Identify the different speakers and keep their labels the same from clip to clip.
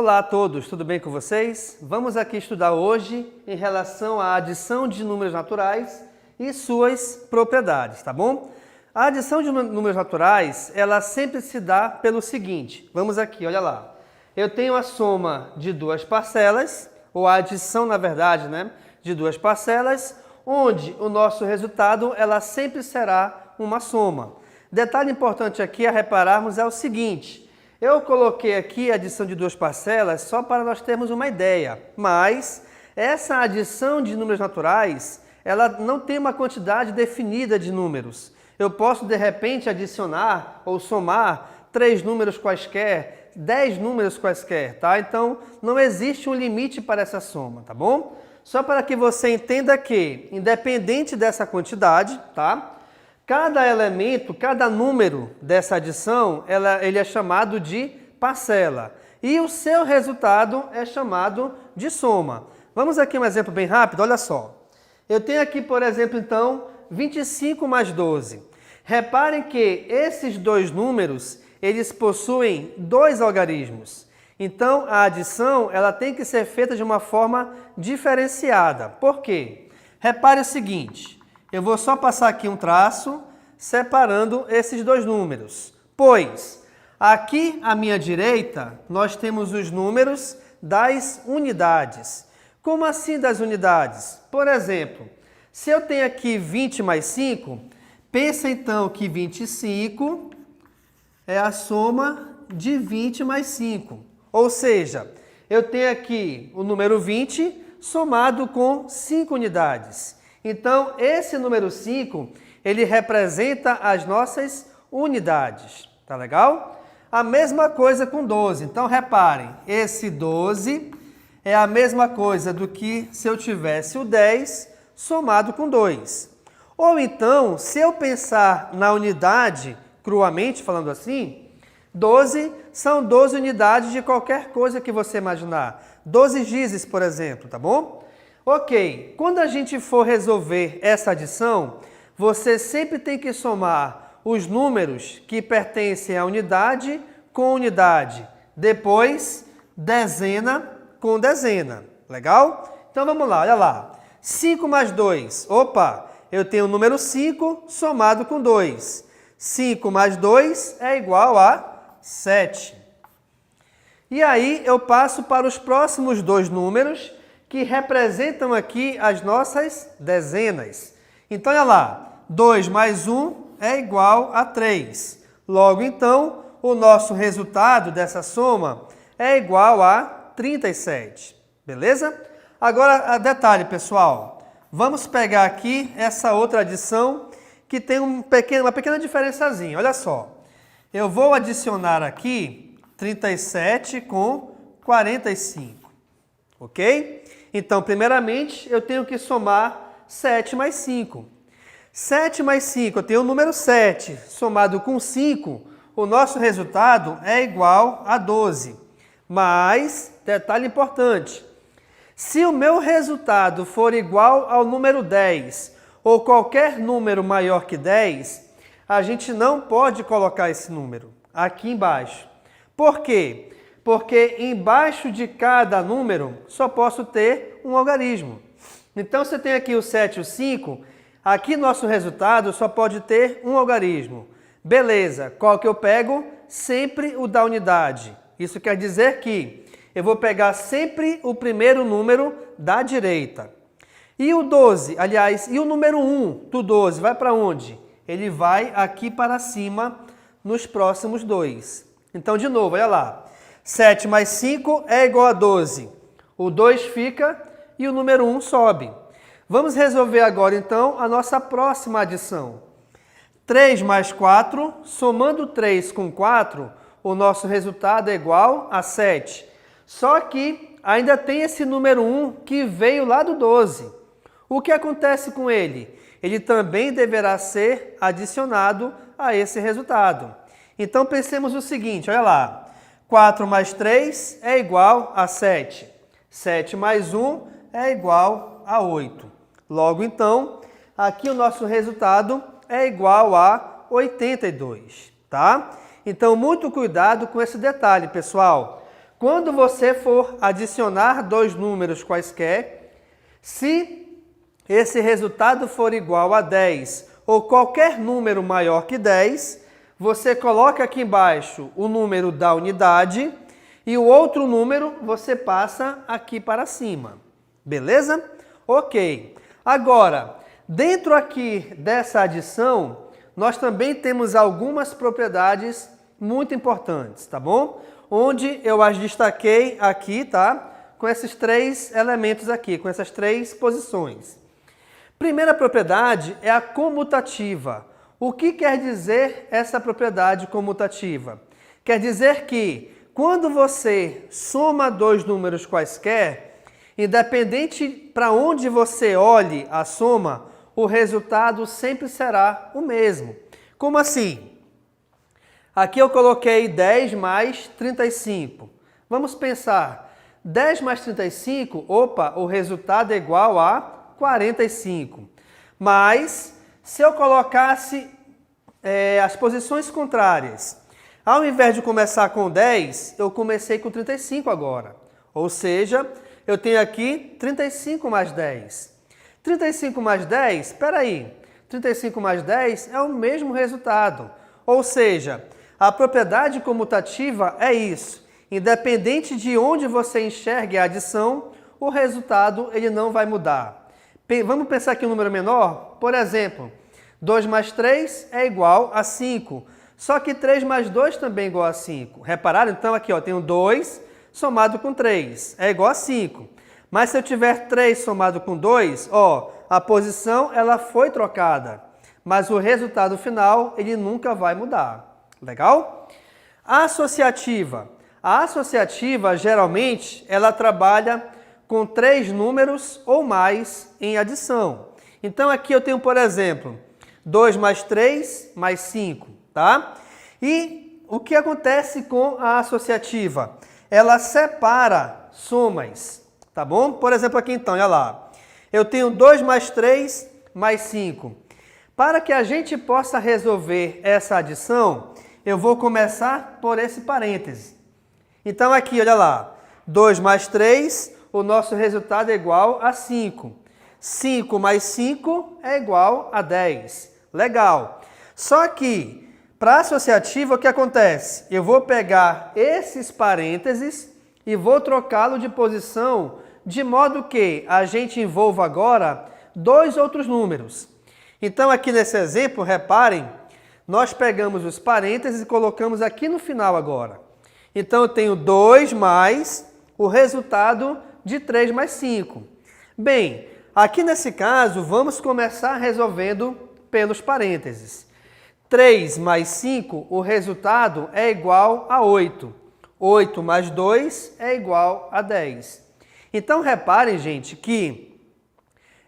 Speaker 1: Olá a todos, tudo bem com vocês? Vamos aqui estudar hoje em relação à adição de números naturais e suas propriedades, tá bom? A adição de números naturais, ela sempre se dá pelo seguinte, vamos aqui, olha lá. Eu tenho a soma de duas parcelas, ou a adição, na verdade, né, de duas parcelas, onde o nosso resultado, ela sempre será uma soma. Detalhe importante aqui a repararmos é o seguinte, eu coloquei aqui a adição de duas parcelas só para nós termos uma ideia, mas essa adição de números naturais, ela não tem uma quantidade definida de números. Eu posso, de repente, adicionar ou somar 3 números quaisquer, 10 números quaisquer, tá? Então, não existe um limite para essa soma, tá bom? Só para que você entenda que, independente dessa quantidade, tá? Cada elemento, cada número dessa adição, ele é chamado de parcela. E o seu resultado é chamado de soma. Vamos aqui um exemplo bem rápido, olha só. Eu tenho aqui, por exemplo, então, 25 mais 12. Reparem que esses dois números, eles possuem dois algarismos. Então, a adição, ela tem que ser feita de uma forma diferenciada. Por quê? Repare o seguinte. Eu vou só passar aqui um traço separando esses dois números. Pois, aqui à minha direita, nós temos os números das unidades. Como assim das unidades? Por exemplo, se eu tenho aqui 20 mais 5, pensa então que 25 é a soma de 20 mais 5. Ou seja, eu tenho aqui o número 20 somado com 5 unidades. Então, esse número 5, ele representa as nossas unidades. Tá legal? A mesma coisa com 12. Então, reparem, esse 12 é a mesma coisa do que se eu tivesse o 10 somado com 2. Ou então, se eu pensar na unidade, cruamente falando assim, 12 são 12 unidades de qualquer coisa que você imaginar. 12 gizes, por exemplo, tá bom? Ok, quando a gente for resolver essa adição, você sempre tem que somar os números que pertencem à unidade com unidade. Depois, dezena com dezena. Legal? Então vamos lá, olha lá. 5 mais 2. Opa, eu tenho o número 5 somado com 2. 5 mais 2 é igual a 7. E aí eu passo para os próximos dois números que representam aqui as nossas dezenas. Então, olha lá, 2 mais 1 é igual a 3. Logo, então, o nosso resultado dessa soma é igual a 37. Beleza? Agora, detalhe, pessoal. Vamos pegar aqui essa outra adição que tem uma pequena diferençazinha. Olha só. Eu vou adicionar aqui 37 com 45. Ok? Então, primeiramente, eu tenho que somar 7 mais 5. 7 mais 5, eu tenho o número 7, somado com 5, o nosso resultado é igual a 12. Mas, detalhe importante, se o meu resultado for igual ao número 10, ou qualquer número maior que 10, a gente não pode colocar esse número aqui embaixo. Por quê? Porque embaixo de cada número só posso ter um algarismo. Então, se eu tenho aqui o 7 e o 5, aqui nosso resultado só pode ter um algarismo. Beleza, qual que eu pego? Sempre o da unidade. Isso quer dizer que eu vou pegar sempre o primeiro número da direita. E o 12, aliás, e o número 1 do 12 vai para onde? Ele vai aqui para cima nos próximos dois. Então, de novo, olha lá. 7 mais 5 é igual a 12. O 2 fica e o número 1 sobe. Vamos resolver agora, então, a nossa próxima adição. 3 mais 4, somando 3 com 4, o nosso resultado é igual a 7. Só que ainda tem esse número 1 que veio lá do 12. O que acontece com ele? Ele também deverá ser adicionado a esse resultado. Então, pensemos o seguinte, olha lá. 4 mais 3 é igual a 7. 7 mais 1 é igual a 8. Logo, então, aqui o nosso resultado é igual a 82, tá? Então, muito cuidado com esse detalhe, pessoal. quando você for adicionar dois números quaisquer, se esse resultado for igual a 10 ou qualquer número maior que 10, você coloca aqui embaixo o número da unidade e o outro número você passa aqui para cima. Beleza? Ok. Agora, dentro aqui dessa adição, nós também temos algumas propriedades muito importantes, tá bom? Onde eu as destaquei aqui, tá? Com esses três elementos aqui, com essas três posições. Primeira propriedade é a comutativa. O que quer dizer essa propriedade comutativa? Quer dizer que quando você soma dois números quaisquer, independente para onde você olhe a soma, o resultado sempre será o mesmo. Como assim? Aqui eu coloquei 10 mais 35. Vamos pensar. 10 mais 35, opa, o resultado é igual a 45. Mas, se eu colocasse as posições contrárias, ao invés de começar com 10, eu comecei com 35 agora. Ou seja, eu tenho aqui 35 mais 10. 35 mais 10, espera aí, 35 mais 10 é o mesmo resultado. Ou seja, a propriedade comutativa é isso. Independente de onde você enxergue a adição, o resultado ele não vai mudar. Vamos pensar aqui um número menor? Por exemplo, 2 mais 3 é igual a 5. Só que 3 mais 2 também é igual a 5. Repararam? Então aqui ó, tenho 2 somado com 3 é igual a 5. Mas se eu tiver 3 somado com 2, ó, a posição ela foi trocada. Mas o resultado final ele nunca vai mudar. Legal? Associativa. A associativa, geralmente, ela trabalha com 3 números ou mais em adição. Então, aqui eu tenho, por exemplo, 2 mais 3 mais 5, tá? E o que acontece com a associativa? Ela separa somas, tá bom? Por exemplo, aqui então, olha lá. Eu tenho 2 mais 3 mais 5. Para que a gente possa resolver essa adição, eu vou começar por esse parêntese. Então aqui, olha lá, 2 mais 3, o nosso resultado é igual a 5. 5 mais 5 é igual a 10. Legal. Só que, para a associativa, o que acontece? Eu vou pegar esses parênteses e vou trocá-lo de posição, de modo que a gente envolva agora dois outros números. Então aqui nesse exemplo, reparem, nós pegamos os parênteses e colocamos aqui no final agora. Então, eu tenho 2 mais o resultado de 3 mais 5. Bem, aqui nesse caso, vamos começar resolvendo pelos parênteses. 3 mais 5, o resultado é igual a 8. 8 mais 2 é igual a 10. Então, reparem, gente, que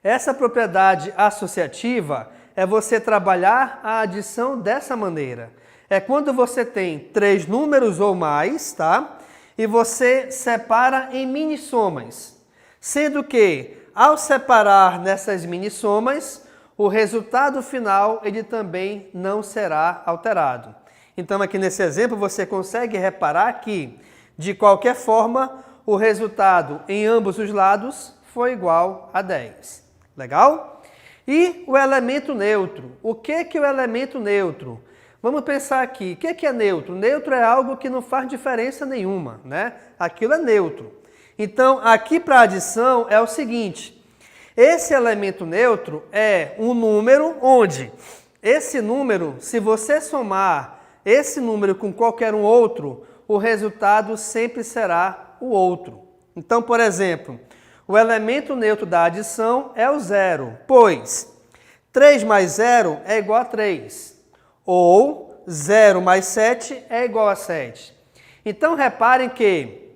Speaker 1: essa propriedade associativa é você trabalhar a adição dessa maneira. É quando você tem 3 números ou mais, tá? E você separa em mini-somas. Sendo que, ao separar nessas mini-somas, o resultado final ele também não será alterado. Então, aqui nesse exemplo, você consegue reparar que, de qualquer forma, o resultado em ambos os lados foi igual a 10. Legal? E o elemento neutro. O que é o elemento neutro? Vamos pensar aqui, o que é neutro? Neutro é algo que não faz diferença nenhuma, né? Aquilo é neutro. Então, aqui para a adição é o seguinte, esse elemento neutro é um número onde esse número, se você somar esse número com qualquer um outro, o resultado sempre será o outro. Então, por exemplo, o elemento neutro da adição é o 0, pois 3 mais 0 é igual a 3. Ou 0 mais 7 é igual a 7. Então, reparem que,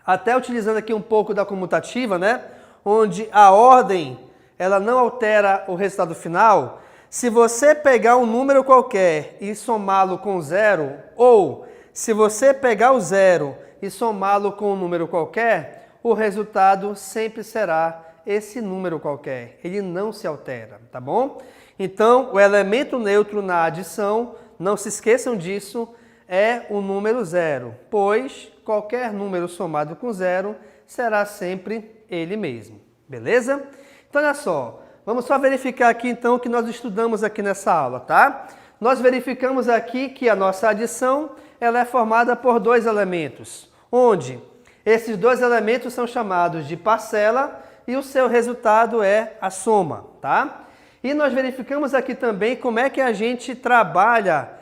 Speaker 1: até utilizando aqui um pouco da comutativa, né, onde a ordem ela não altera o resultado final, se você pegar um número qualquer e somá-lo com 0, ou se você pegar o 0 e somá-lo com um número qualquer, o resultado sempre será esse número qualquer. Ele não se altera, tá bom? Então, o elemento neutro na adição, não se esqueçam disso, é o número zero, pois qualquer número somado com zero será sempre ele mesmo, beleza? Então, olha só, vamos só verificar aqui então o que nós estudamos aqui nessa aula, tá? Nós verificamos aqui que a nossa adição ela é formada por dois elementos, onde esses dois elementos são chamados de parcela e o seu resultado é a soma, tá? E nós verificamos aqui também como é que a gente trabalha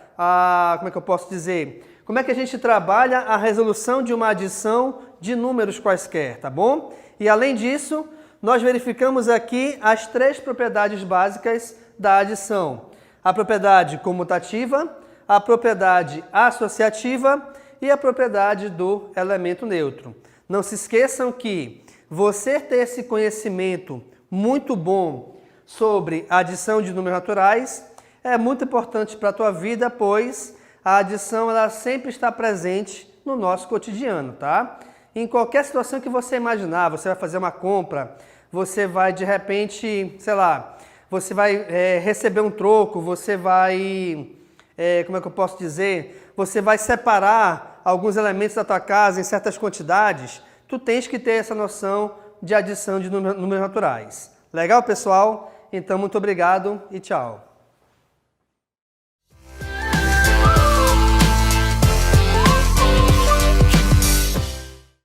Speaker 1: como é que eu posso dizer? Como é que a gente trabalha a resolução de uma adição de números quaisquer, tá bom? E além disso, nós verificamos aqui as três propriedades básicas da adição. A propriedade comutativa, a propriedade associativa e a propriedade do elemento neutro. Não se esqueçam que você ter esse conhecimento muito bom sobre a adição de números naturais é muito importante para a tua vida, pois a adição ela sempre está presente no nosso cotidiano, tá? Em qualquer situação que você imaginar, você vai fazer uma compra, você vai de repente, sei lá, você vai receber um troco, você vai, como é que eu posso dizer? Você vai separar alguns elementos da tua casa em certas quantidades, tu tens que ter essa noção de adição de números naturais. Legal, pessoal? Então, muito obrigado e tchau.